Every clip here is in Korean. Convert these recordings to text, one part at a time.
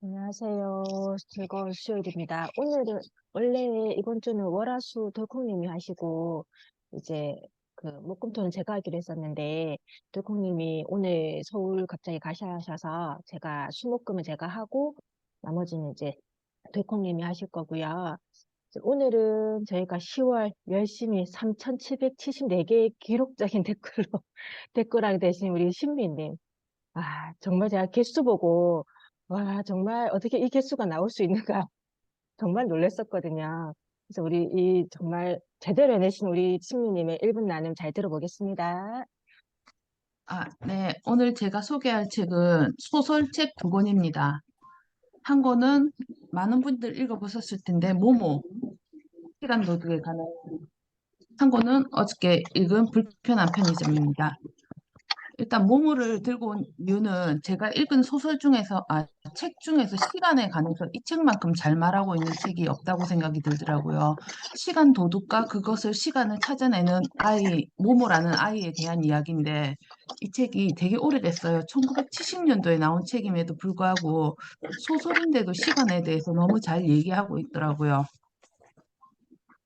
안녕하세요. 즐거운 수요일입니다. 오늘은, 원래 이번 주는 월화수 덜콩님이 하시고, 이제 목금토는 제가 하기로 했었는데, 덜콩님이 오늘 서울 갑자기 가셔서 제가 수목금은 제가 하고, 나머지는 이제 덜콩님이 하실 거고요. 오늘은 저희가 10월 열심히 3,774개의 기록적인 댓글로, 댓글하게 되신 우리 신비님. 정말 제가 개수 보고, 와, 정말 어떻게 이 개수가 나올 수 있는가 정말 놀랐었거든요. 그래서 우리 정말 제대로 해내신 우리 신미님의 1분 나눔 잘 들어보겠습니다. 네. 오늘 제가 소개할 책은 소설책 두 권입니다. 한 권은 많은 분들 읽어보셨을 텐데, 시간 도둑에 관한. 한 권은 어저께 읽은 불편한 편의점입니다. 일단 모모를 들고 온 이유는 제가 읽은 책 중에서 시간에 관해서 이 책만큼 잘 말하고 있는 책이 없다고 생각이 들더라고요. 시간 도둑과 그것을 시간을 찾아내는 모모라는 아이에 대한 이야기인데, 이 책이 되게 오래됐어요. 1970년도에 나온 책임에도 불구하고 소설인데도 시간에 대해서 너무 잘 얘기하고 있더라고요.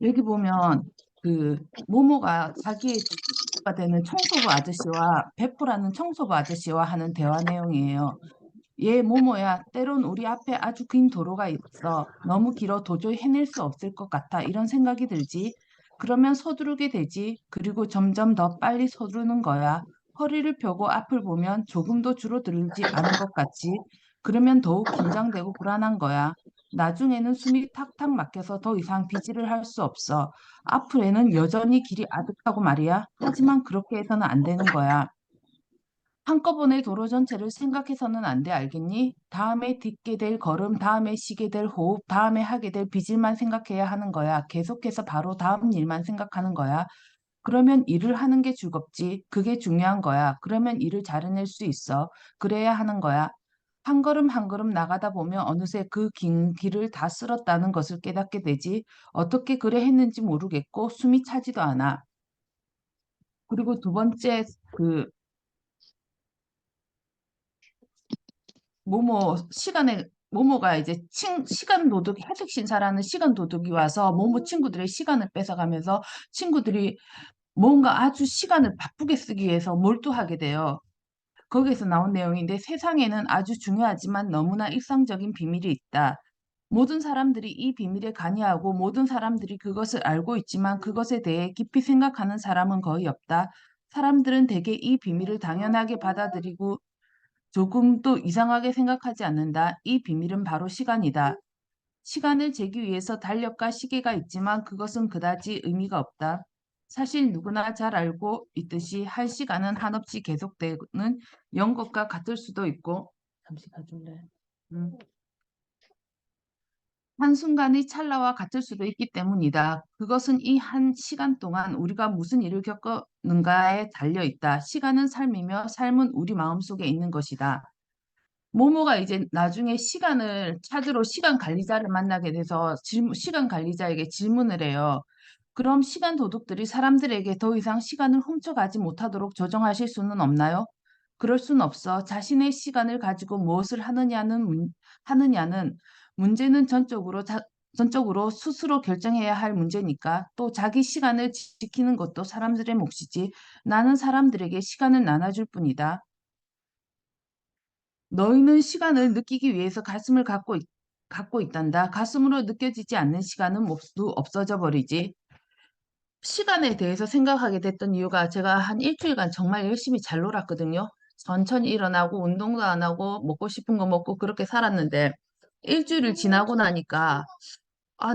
여기 보면 그 모모가 자기의 가 되는 청소부 아저씨와 베프라는 청소부 아저씨와 하는 대화 내용이에요. 얘 모모야, 때론 우리 앞에 아주 긴 도로가 있어. 너무 길어 도저히 해낼 수 없을 것 같아. 이런 생각이 들지. 그러면 서두르게 되지. 그리고 점점 더 빨리 서두르는 거야. 허리를 펴고 앞을 보면 조금도 줄어들지 않은 것 같지. 그러면 더욱 긴장되고 불안한 거야. 나중에는 숨이 탁탁 막혀서 더 이상 비질을 할 수 없어. 앞으로는 여전히 길이 아득하고 말이야. 하지만 그렇게 해서는 안 되는 거야. 한꺼번에 도로 전체를 생각해서는 안 돼, 알겠니? 다음에 딛게 될 걸음, 다음에 쉬게 될 호흡, 다음에 하게 될 빚을만 생각해야 하는 거야. 계속해서 바로 다음 일만 생각하는 거야. 그러면 일을 하는 게 즐겁지. 그게 중요한 거야. 그러면 일을 잘 해낼 수 있어. 그래야 하는 거야. 한 걸음 한 걸음 나가다 보면 어느새 그 긴 길을 다 쓸었다는 것을 깨닫게 되지. 어떻게 그래 했는지 모르겠고 숨이 차지도 않아. 그리고 두 번째 그 모모가 이제 시간 도둑이 해득 신사라는 시간 도둑이 와서 모모 친구들의 시간을 뺏어가면서 친구들이 뭔가 아주 시간을 바쁘게 쓰기 위해서 몰두하게 돼요. 거기에서 나온 내용인데 세상에는 아주 중요하지만 너무나 일상적인 비밀이 있다. 모든 사람들이 이 비밀에 관여하고 모든 사람들이 그것을 알고 있지만 그것에 대해 깊이 생각하는 사람은 거의 없다. 사람들은 대개 이 비밀을 당연하게 받아들이고 조금도 이상하게 생각하지 않는다. 이 비밀은 바로 시간이다. 시간을 재기 위해서 달력과 시계가 있지만 그것은 그다지 의미가 없다. 사실 누구나 잘 알고 있듯이 한 시간은 한없이 계속되는 연 것과 같을 수도 있고, 잠시 가줄래? 한순간의 찰나와 같을 수도 있기 때문이다. 그것은 이 한 시간 동안 우리가 무슨 일을 겪었는가에 달려 있다. 시간은 삶이며 삶은 우리 마음속에 있는 것이다. 모모가 이제 나중에 시간을 찾으러 시간 관리자를 만나게 돼서 시간 관리자에게 질문을 해요. 그럼 시간 도둑들이 사람들에게 더 이상 시간을 훔쳐가지 못하도록 조정하실 수는 없나요? 그럴 수는 없어. 자신의 시간을 가지고 무엇을 하느냐는 문제는 전적으로 스스로 결정해야 할 문제니까 또 자기 시간을 지키는 것도 사람들의 몫이지. 나는 사람들에게 시간을 나눠줄 뿐이다. 너희는 시간을 느끼기 위해서 갖고 있단다. 가슴으로 느껴지지 않는 시간은 모두 없어져 버리지. 시간에 대해서 생각하게 됐던 이유가 제가 한 일주일간 정말 열심히 잘 놀았거든요. 천천히 일어나고 운동도 안 하고 먹고 싶은 거 먹고 그렇게 살았는데 일주일을 지나고 나니까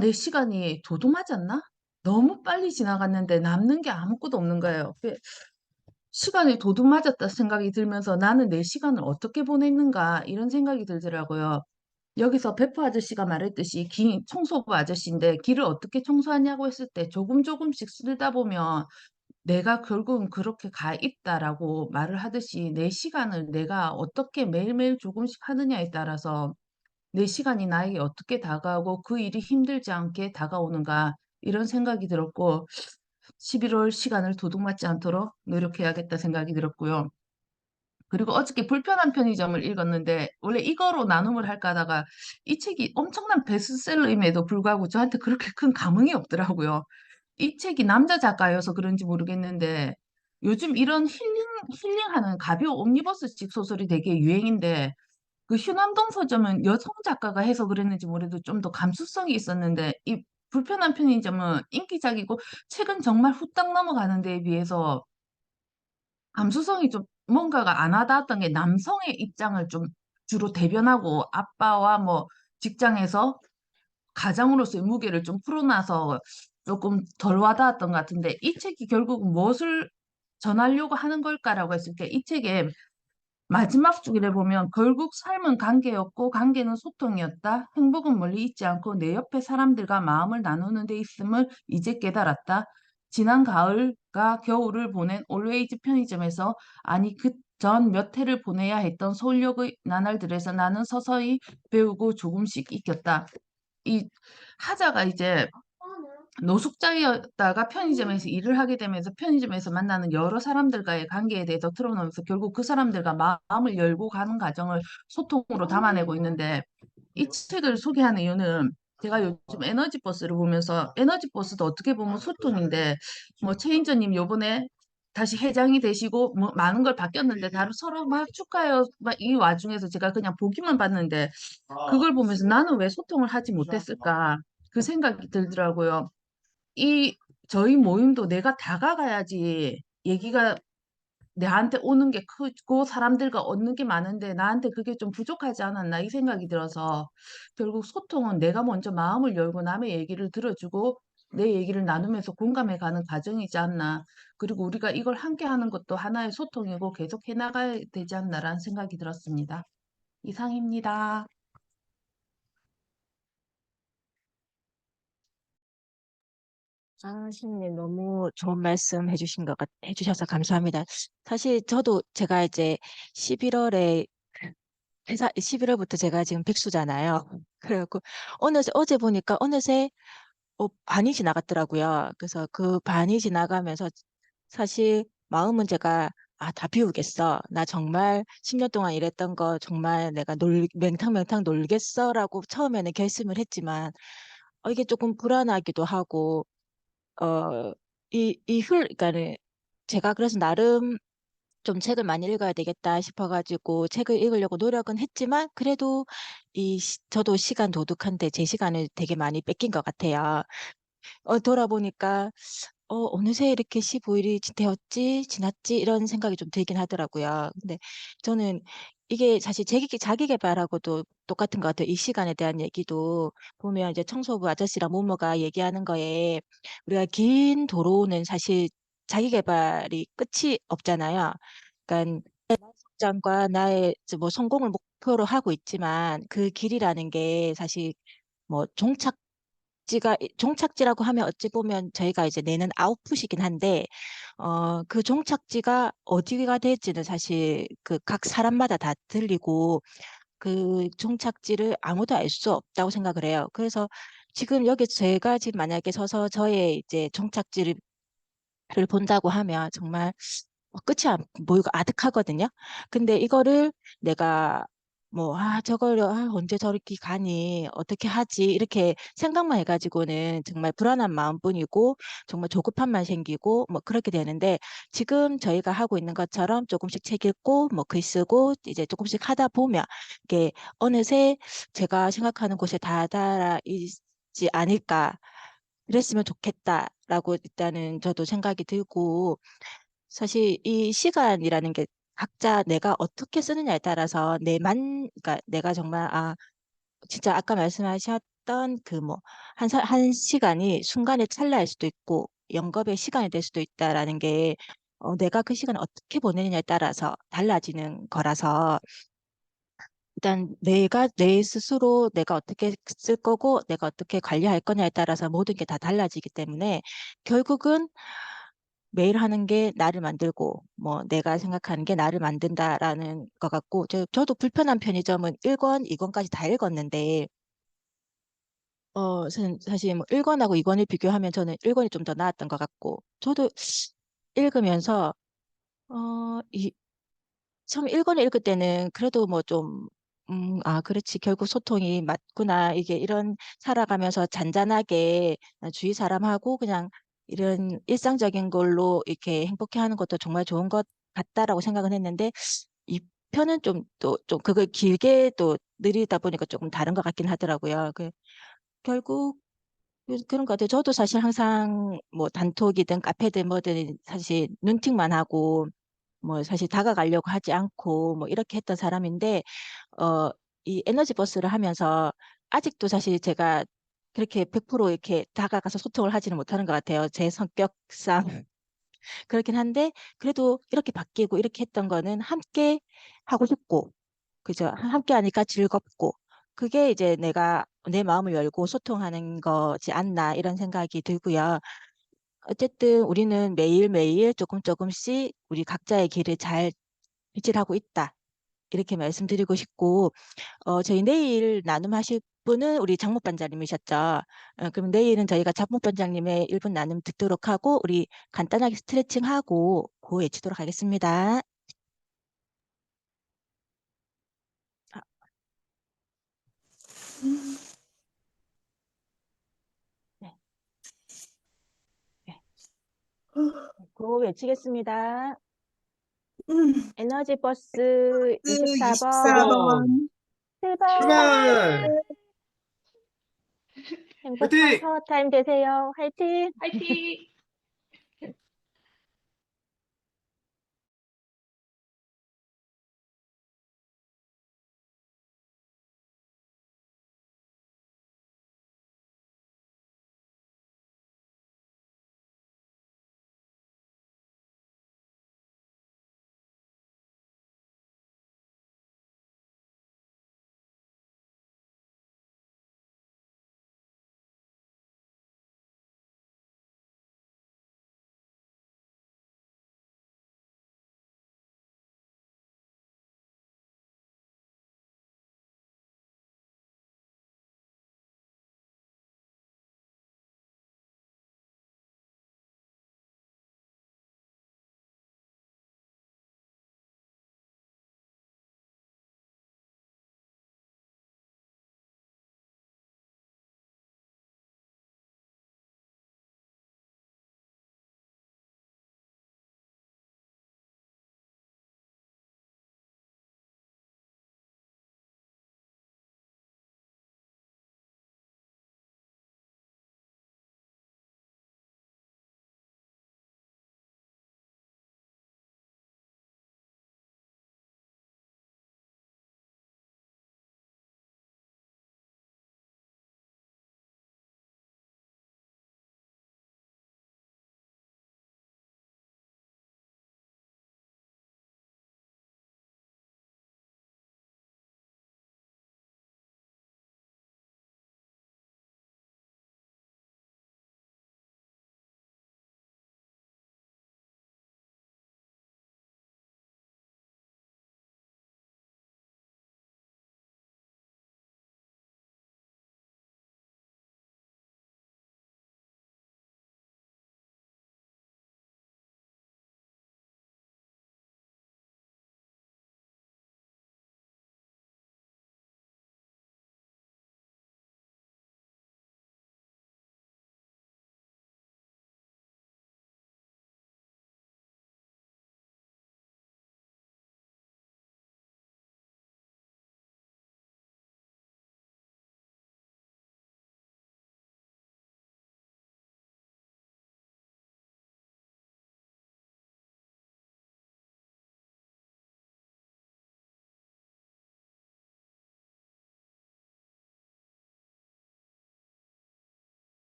내 시간이 도둑맞았나? 너무 빨리 지나갔는데 남는 게 아무것도 없는 거예요. 시간이 도둑맞았다 생각이 들면서 나는 내 시간을 어떻게 보냈는가 이런 생각이 들더라고요. 여기서 베프 아저씨가 말했듯이 청소부 아저씨인데 길을 어떻게 청소하냐고 했을 때 조금 조금씩 쓰다 보면 내가 결국은 그렇게 가 있다라고 말을 하듯이 내 시간을 내가 어떻게 매일매일 조금씩 하느냐에 따라서 내 시간이 나에게 어떻게 다가오고 그 일이 힘들지 않게 다가오는가 이런 생각이 들었고 11월 시간을 도둑맞지 않도록 노력해야겠다 생각이 들었고요. 그리고 어저께 불편한 편의점을 읽었는데 원래 이거로 나눔을 할까 하다가 이 책이 엄청난 베스트셀러임에도 불구하고 저한테 그렇게 큰 감흥이 없더라고요. 이 책이 남자 작가여서 그런지 모르겠는데 요즘 이런 힐링하는 가벼운 옴니버스식 소설이 되게 유행인데 그 휴남동 서점은 여성 작가가 해서 그랬는지 모르도 좀 더 감수성이 있었는데 이 불편한 편의점은 인기작이고 책은 정말 후딱 넘어가는 데에 비해서 감수성이 좀 뭔가가 안 와닿았던 게 남성의 입장을 좀 주로 대변하고 아빠와 뭐 직장에서 가장으로서의 무게를 좀 풀어놔서 조금 덜 와닿았던 것 같은데 이 책이 결국 무엇을 전하려고 하는 걸까라고 했을 때 이 책에 마지막 줄에 보면 결국 삶은 관계였고 관계는 소통이었다. 행복은 멀리 있지 않고 내 옆에 사람들과 마음을 나누는 데 있음을 이제 깨달았다. 지난 가을과 겨울을 보낸 올웨이즈 편의점에서 아니 그 전 몇 해를 보내야 했던 서울역의 나날들에서 나는 서서히 배우고 조금씩 익혔다. 이 하자가 이제 노숙자였다가 편의점에서 일을 하게 되면서 편의점에서 만나는 여러 사람들과의 관계에 대해서 틀어놓으면서 결국 그 사람들과 마음을 열고 가는 과정을 소통으로 담아내고 있는데 이 책을 소개하는 이유는 제가 요즘 에너지 버스를 보면서 에너지 버스도 어떻게 보면 소통인데 뭐 최인저님 요번에 다시 회장이 되시고 뭐 많은 걸 바뀌었는데 다들 서로 막 축하해요. 막 이 와중에서 제가 그냥 보기만 봤는데 그걸 보면서 나는 왜 소통을 하지 못했을까 그 생각이 들더라고요. 이 저희 모임도 내가 다가가야지 얘기가 나한테 오는 게 크고 사람들과 얻는 게 많은데 나한테 그게 좀 부족하지 않았나 이 생각이 들어서 결국 소통은 내가 먼저 마음을 열고 남의 얘기를 들어주고 내 얘기를 나누면서 공감해 가는 과정이지 않나. 그리고 우리가 이걸 함께 하는 것도 하나의 소통이고 계속 해나가야 되지 않나라는 생각이 들었습니다. 이상입니다. 아, 신님 너무 좋은 말씀 해주셔서 감사합니다. 사실 저도 제가 이제 11월에 회사 11월부터 제가 지금 백수잖아요. 그래갖고 어제 보니까 어느새 반이 지나갔더라고요. 그래서 그 반이 지나가면서 사실 마음은 제가 다 비우겠어. 나 정말 10년 동안 일했던 거 정말 내가 맹탕맹탕 놀겠어라고 처음에는 결심을 했지만 이게 조금 불안하기도 하고 그러니까는 제가 그래서 나름 좀 책을 많이 읽어야 되겠다 싶어가지고 책을 읽으려고 노력은 했지만 그래도 저도 시간 도둑한테 제 시간을 되게 많이 뺏긴 것 같아요. 돌아보니까 어느새 이렇게 15일이 지났지 이런 생각이 좀 들긴 하더라고요. 근데 저는 이게 사실 자기 개발하고도 똑같은 것 같아요. 이 시간에 대한 얘기도 보면 이제 청소부 아저씨랑 모모가 얘기하는 거에 우리가 긴 도로는 사실 자기 개발이 끝이 없잖아요. 그러니까 장과 나의 이제 뭐 성공을 목표로 하고 있지만 그 길이라는 게 사실 뭐 종착지라고 하면 어찌 보면 저희가 이제 내는 아웃풋이긴 한데 그 종착지가 어디가 될지는 사실 그 각 사람마다 다 들리고 그 종착지를 아무도 알 수 없다고 생각을 해요. 그래서 지금 여기 제가 지금 만약에 서서 저의 이제 종착지를 본다고 하면 정말 끝이 안 보이고 아득하거든요. 근데 이거를 내가 뭐, 저걸, 언제 저렇게 가니, 어떻게 하지, 이렇게 생각만 해가지고는 정말 불안한 마음뿐이고, 정말 조급함만 생기고, 뭐, 그렇게 되는데, 지금 저희가 하고 있는 것처럼 조금씩 책 읽고, 뭐, 글 쓰고, 이제 조금씩 하다 보면, 이게 어느새 제가 생각하는 곳에 다다라 있지 않을까, 그랬으면 좋겠다라고 일단은 저도 생각이 들고, 사실 이 시간이라는 게 각자 내가 어떻게 쓰느냐에 따라서 그러니까 내가 정말 진짜 아까 말씀하셨던 그 뭐 한 시간이 순간의 찰나일 수도 있고 영겁의 시간이 될 수도 있다라는 게 내가 그 시간을 어떻게 보내느냐에 따라서 달라지는 거라서 일단 내 스스로 내가 어떻게 쓸 거고 내가 어떻게 관리할 거냐에 따라서 모든 게 다 달라지기 때문에 결국은 매일 하는 게 나를 만들고 뭐 내가 생각하는 게 나를 만든다라는 것 같고 저도 불편한 편의점은 1권, 2권까지 다 읽었는데 사실 뭐 1권하고 2권을 비교하면 저는 1권이 좀 더 나았던 것 같고 저도 읽으면서 어, 이 처음 1권을 읽을 때는 그래도 뭐 좀, 아, 그렇지. 결국 소통이 맞구나. 이게 이런 살아가면서 잔잔하게 주위 사람하고 그냥 이런 일상적인 걸로 이렇게 행복해 하는 것도 정말 좋은 것 같다라고 생각은 했는데, 이 편은 좀 또 좀 그걸 길게 또 느리다 보니까 조금 다른 것 같긴 하더라고요. 결국 그런 것 같아요. 저도 사실 항상 뭐 단톡이든 카페든 뭐든 사실 눈팅만 하고 뭐 사실 다가가려고 하지 않고 뭐 이렇게 했던 사람인데 어 이 에너지 버스를 하면서 아직도 사실 제가 그렇게 100% 이렇게 다가가서 소통을 하지는 못하는 것 같아요. 제 성격상. 그렇긴 한데 그래도 이렇게 바뀌고 이렇게 했던 거는 함께 하고 싶고 그죠? 함께 하니까 즐겁고 그게 이제 내가 내 마음을 열고 소통하는 거지 않나 이런 생각이 들고요. 어쨌든 우리는 매일매일 조금 조금씩 우리 각자의 길을 잘 비질하고 있다. 이렇게 말씀드리고 싶고, 저희 내일 나눔하실 분은 우리 장목반장님이셨죠. 그럼 내일은 저희가 장목반장님의 1분 나눔 듣도록 하고, 우리 간단하게 스트레칭하고, 고 외치도록 하겠습니다. 아, 네, 네. 고 외치겠습니다. 에너지 버스 스 24번 24번 출발! 출발! 행복한 화이팅! 파워타임 되세요. 화이팅! 화이팅!